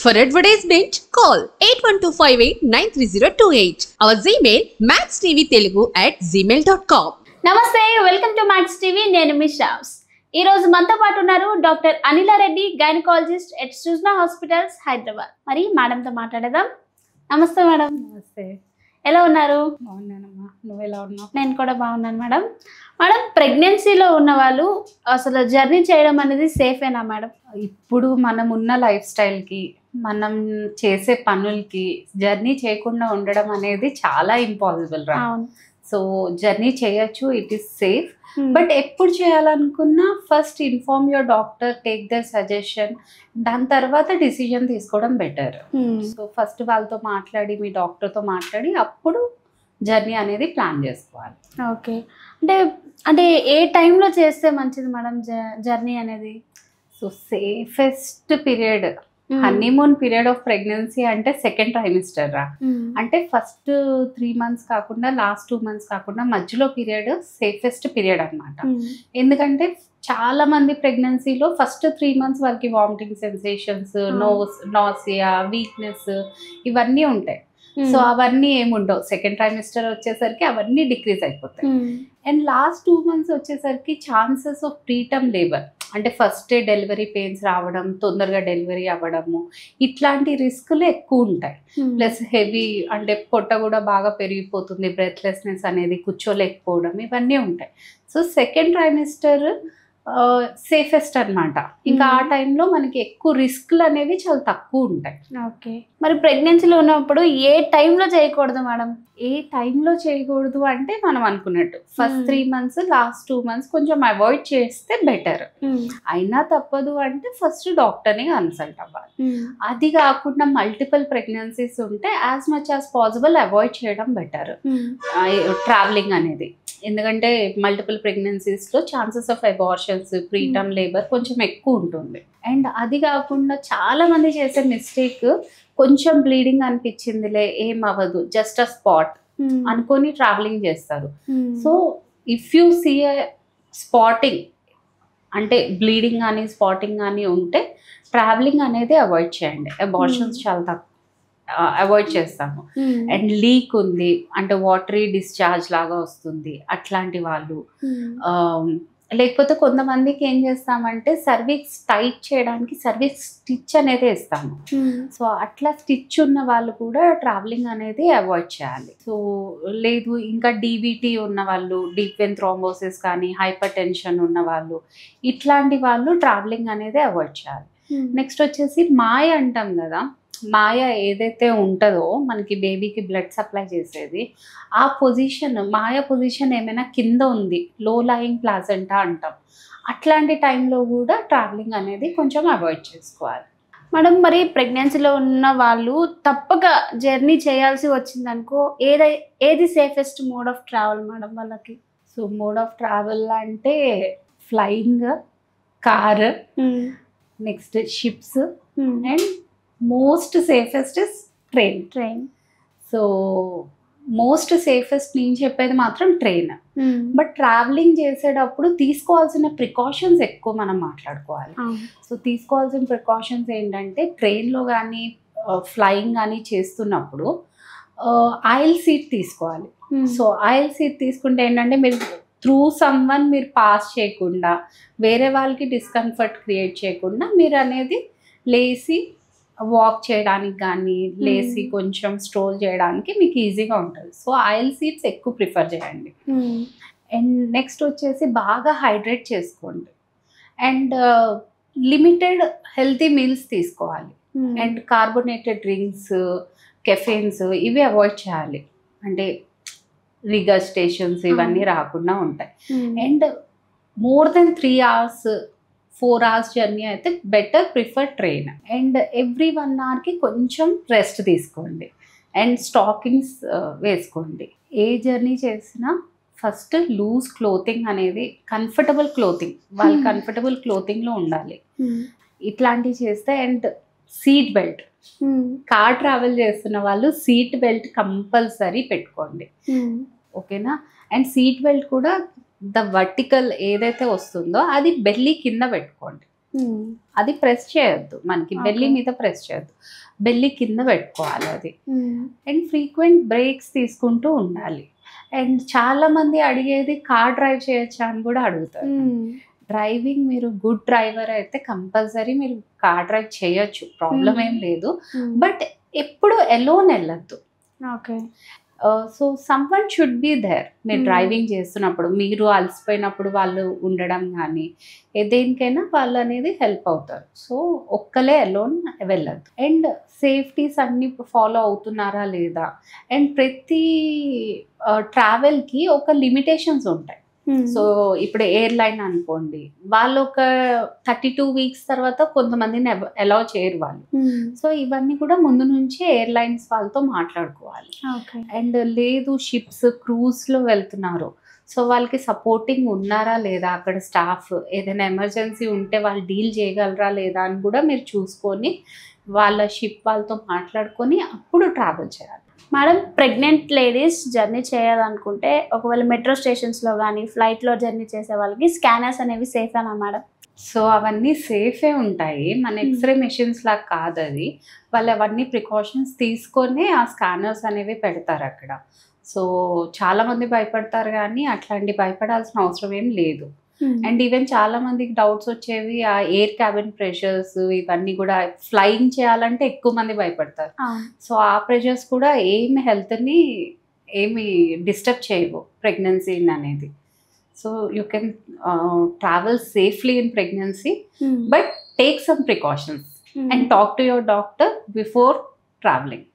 For advertisement, call 8125893028. Our Gmail maxtvtelugu@gmail.com. నమస్తే, welcome to max TV. నేను మిషావ్స్. ఈ రోజు మనతో పాటు ఉన్నారు doctor Anila Reddy, gynaecologist at Srujana hospitals, Hyderabad. మరి మేడంతో మాట్లాడదాం. నమస్తే మేడం. నమస్తే. ఎలా ఉన్నారు? బాగున్నానమ్మా, నువ్వు ఎలా ఉన్నావు? నేను కూడా బాగున్నాను మేడం. మేడం, ప్రెగ్నెన్సీలో ఉన్న వాళ్ళు అసలు జర్నీ చేయడం అనేది సేఫేనా మేడం? ఇప్పుడు మనం ఉన్న లైఫ్ స్టైల్కి, మనం చేసే పనులకి జర్నీ చేయకుండా ఉండడం అనేది చాలా ఇంపాసిబుల్ రా. సో జర్నీ చేయొచ్చు, ఇట్ ఈస్ సేఫ్. బట్ ఎప్పుడు చేయాలనుకున్నా first inform your doctor, take their suggestion, దాని తర్వాత డిసిజన్ తీసుకోవడం బెటర్. సో ఫస్ట్ వాళ్ళతో మాట్లాడి, మీ డాక్టర్తో మాట్లాడి అప్పుడు జర్నీ అనేది ప్లాన్ చేసుకోవాలి. ఓకే, అంటే ఏ టైంలో చేస్తే మంచిది మేడం జర్నీ అనేది? So safest period, honeymoon period of pregnancy అంటే సెకండ్ ట్రైమిస్టర్ రా. అంటే ఫస్ట్ 3 months కాకుండా, లాస్ట్ 2 months కాకుండా మధ్యలో పీరియడ్ సేఫెస్ట్ పీరియడ్ అనమాట. ఎందుకంటే చాలా మంది ప్రెగ్నెన్సీలో ఫస్ట్ 3 months వాళ్ళకి వామిటింగ్ సెన్సేషన్స్, నాసియా, వీక్నెస్ ఇవన్నీ ఉంటాయి. సో అవన్నీ ఏముండవు. సెకండ్ ట్రైమిస్టర్ వచ్చేసరికి అవన్నీ డిక్రీజ్ అయిపోతాయి. అండ్ లాస్ట్ 2 months వచ్చేసరికి ఛాన్సెస్ ఆఫ్ ప్రీటర్మ్ లేబర్, అంటే ఫస్ట్ డే డెలివరీ పెయిన్స్ రావడం, తొందరగా డెలివరీ అవ్వడము, ఇట్లాంటి రిస్కులు ఎక్కువ ఉంటాయి. ప్లస్ హెవీ, అంటే పొట్ట కూడా బాగా పెరిగిపోతుంది, బ్రెత్లెస్నెస్ అనేది, కూర్చోలేకపోవడం, ఇవన్నీ ఉంటాయి. సో సెకండ్ ట్రైమిస్టర్ సేఫెస్ట్ అనమాట. ఇంకా ఆ టైంలో మనకి ఎక్కువ రిస్క్లు అనేవి చాలా తక్కువ ఉంటాయి. ఓకే, మరి ప్రెగ్నెన్సీలో ఉన్నప్పుడు ఏ టైంలో చేయకూడదు మేడం? ఏ టైంలో చేయకూడదు అంటే మనం అనుకున్నట్టు ఫస్ట్ 3 months, లాస్ట్ 2 months కొంచెం అవాయిడ్ చేస్తే బెటర్. అయినా తప్పదు అంటే ఫస్ట్ డాక్టర్ని కన్సల్ట్ అవ్వాలి. అది కాకుండా మల్టిపుల్ ప్రెగ్నెన్సీస్ ఉంటే as much as possible avoid చేయడం బెటర్ ట్రావెలింగ్ అనేది. ఎందుకంటే మల్టిపుల్ ప్రెగ్నెన్సీస్లో chances of abortions, preterm labour కొంచెం ఎక్కువ ఉంటుంది. అండ్ అది కాకుండా చాలా మంది చేసే మిస్టేక్, కొంచెం బ్లీడింగ్ అనిపించిందిలే, ఏం అవ్వదు, జస్ట్ అ స్పాట్ అనుకొని ట్రావెలింగ్ చేస్తారు. So if you see spotting, అంటే బ్లీడింగ్ కానీ స్పాటింగ్ కానీ ఉంటే ట్రావెలింగ్ అనేది అవాయిడ్ చేయండి. అబార్షన్స్ చాలా తక్కువ అవాయిడ్ చేస్తాము. అండ్ లీక్ ఉంది అంటే వాటరీ డిశ్చార్జ్ లాగా వస్తుంది, అట్లాంటి వాళ్ళు, లేకపోతే కొంతమందికి ఏం చేస్తామంటే సర్వీక్స్ టైట్ చేయడానికి సర్వీక్స్ స్టిచ్ అనేది ఇస్తాము. సో అట్లా స్టిచ్ ఉన్న వాళ్ళు కూడా ట్రావెలింగ్ అనేది అవాయిడ్ చేయాలి. సో లేదు ఇంకా డీవీటీ ఉన్న వాళ్ళు, డీప్ వెన్ థ్రోంబోసిస్ కానీ, హైపర్ టెన్షన్ ఉన్న వాళ్ళు, ఇట్లాంటి వాళ్ళు ట్రావెలింగ్ అనేది అవాయిడ్ చేయాలి. నెక్స్ట్ వచ్చేసి మాయ అంటాం కదా, మాయ ఏదైతే ఉంటుందో మనకి బేబీకి బ్లడ్ సప్లై చేసేది, ఆ పొజిషన్, మాయ పొజిషన్ ఏమైనా కింద ఉంది, లో లయింగ్ ప్లాజెంటా అంటాం, అట్లాంటి టైంలో కూడా ట్రావెలింగ్ అనేది కొంచెం అవాయిడ్ చేసుకోవాలి. మేడం, మరి ప్రెగ్నెన్సీలో ఉన్న వాళ్ళు తప్పక జర్నీ చేయాల్సి వచ్చిందనుకో, ఏది safest mode of travel madam వాళ్ళకి? సో మోడ్ ఆఫ్ ట్రావెల్ అంటే flying, car, next ships, and most safest is train. So most safest నేను చెప్పేది మాత్రం ట్రైన్. బట్ ట్రావెలింగ్ చేసేటప్పుడు తీసుకోవాల్సిన ప్రికాషన్స్ ఎక్కువ మనం మాట్లాడుకోవాలి. సో తీసుకోవాల్సిన ప్రికాషన్స్ ఏంటంటే, ట్రైన్లో కానీ ఫ్లయింగ్ కానీ చేస్తున్నప్పుడు ఆయిల్ సీట్ తీసుకోవాలి. సో ఆయిల్ సీట్ తీసుకుంటే ఏంటంటే, మీరు త్రూ సమ్వన్ మీరు పాస్ చేయకుండా, వేరే వాళ్ళకి డిస్కంఫర్ట్ క్రియేట్ చేయకుండా మీరు అనేది లేసి వాక్ చేయడానికి కానీ, లేసి కొంచెం స్ట్రోల్ చేయడానికి మీకు ఈజీగా ఉంటుంది. సో ఆయిల్ సీట్స్ ఎక్కువ ప్రిఫర్ చేయండి. అండ్ నెక్స్ట్ వచ్చేసి బాగా హైడ్రేట్ చేసుకోండి. అండ్ లిమిటెడ్ హెల్తీ మీల్స్ తీసుకోవాలి. అండ్ కార్బోనేటెడ్ డ్రింక్స్, కెఫెన్స్ ఇవి అవాయిడ్ చేయాలి. అంటే రిగస్టేషన్స్ ఇవన్నీ రాకుండా ఉంటాయి. And more than 3 hours 4 hours journey అయితే better prefer train. And every 1 hourకి కొంచెం రెస్ట్ తీసుకోండి. అండ్ స్టాకింగ్స్ వేసుకోండి. ఏ జర్నీ చేసినా ఫస్ట్ లూజ్ క్లోతింగ్ అనేది, కంఫర్టబుల్ క్లోతింగ్, వాళ్ళు కంఫర్టబుల్ క్లోతింగ్లో ఉండాలి. ఇట్లాంటివి చేస్తే, and seat belt, car travel చేస్తున్న వాళ్ళు సీట్ బెల్ట్ కంపల్సరీ పెట్టుకోండి, ఓకేనా? అండ్ సీట్ బెల్ట్ కూడా ద వర్టికల్ ఏదైతే వస్తుందో అది బెల్లీ కింద పెట్టుకోండి. అది ప్రెస్ చేయొద్దు, మనకి బెల్లి మీద ప్రెస్ చేయొద్దు, బెల్లి కింద పెట్టుకోవాలి అది. అండ్ ఫ్రీక్వెంట్ బ్రేక్స్ తీసుకుంటూ ఉండాలి. అండ్ చాలా మంది అడిగేది కార్ డ్రైవ్ చేయొచ్చా అని కూడా అడుగుతారు. డ్రైవింగ్ మీరు గుడ్ డ్రైవర్ అయితే కంపల్సరీ మీరు కార్ డ్రైవ్ చేయొచ్చు, ప్రాబ్లం ఏం లేదు. బట్ ఎప్పుడు ఎలోన్ వెళ్ళొద్దు. Okay. So someone should be there. మీరు డ్రైవింగ్ చేస్తున్నప్పుడు, మీరు అలసిపోయినప్పుడు వాళ్ళు ఉండడం కానీ దేనికైనా వాళ్ళు అనేది హెల్ప్ అవుతారు. సో ఒక్కలే అలోన్ వెళ్ళద్దు. అండ్ సేఫ్టీస్ అన్ని ఫాలో అవుతున్నారా లేదా, అండ్ ప్రతి ట్రావెల్కి ఒక లిమిటేషన్స్ ఉంటాయి. సో ఇప్పుడు ఎయిర్లైన్ అనుకోండి, వాళ్ళు ఒక 32 weeks తర్వాత కొంతమందిని అలౌ చేయరు వాళ్ళు. సో ఇవన్నీ కూడా ముందు నుంచి ఎయిర్లైన్స్ వాళ్ళతో మాట్లాడుకోవాలి. అండ్ లేదు షిప్స్ క్రూజ్లో వెళ్తున్నారు, సో వాళ్ళకి సపోర్టింగ్ ఉన్నారా లేదా, అక్కడ స్టాఫ్ ఏదైనా ఎమర్జెన్సీ ఉంటే వాళ్ళు డీల్ చేయగలరా లేదా అని కూడా మీరు చూసుకొని వాళ్ళ షిప్ వాళ్ళతో మాట్లాడుకొని అప్పుడు ట్రావెల్ చేయాలి. మేడం, ప్రెగ్నెంట్ లేడీస్ జర్నీ చేయాలనుకుంటే ఒకవేళ మెట్రో స్టేషన్స్లో కానీ ఫ్లైట్లో జర్నీ చేసే వాళ్ళకి స్కానర్స్ అనేవి సేఫేనా మేడం? సో అవన్నీ సేఫే ఉంటాయి, మన ఎక్స్రే మెషిన్స్ లాగా కాదు అది. వాళ్ళు అవన్నీ ప్రికాషన్స్ తీసుకొని ఆ స్కానర్స్ అనేవి పెడతారు అక్కడ. సో చాలామంది భయపడతారు కానీ అట్లాంటి భయపడాల్సిన అవసరం ఏం లేదు. అండ్ ఈవెన్ చాలా మందికి డౌట్స్ వచ్చేవి ఆ ఎయిర్ క్యాబిన్ ప్రెషర్స్, ఇవన్నీ కూడా ఫ్లయింగ్ చేయాలంటే ఎక్కువ మంది భయపడతారు. సో ఆ ప్రెషర్స్ కూడా ఏమి హెల్త్ని ఏమి డిస్టర్బ్ చేయవు ప్రెగ్నెన్సీ అనేది. So you can travel safely in pregnancy, but take some precautions and talk to your doctor before travelling.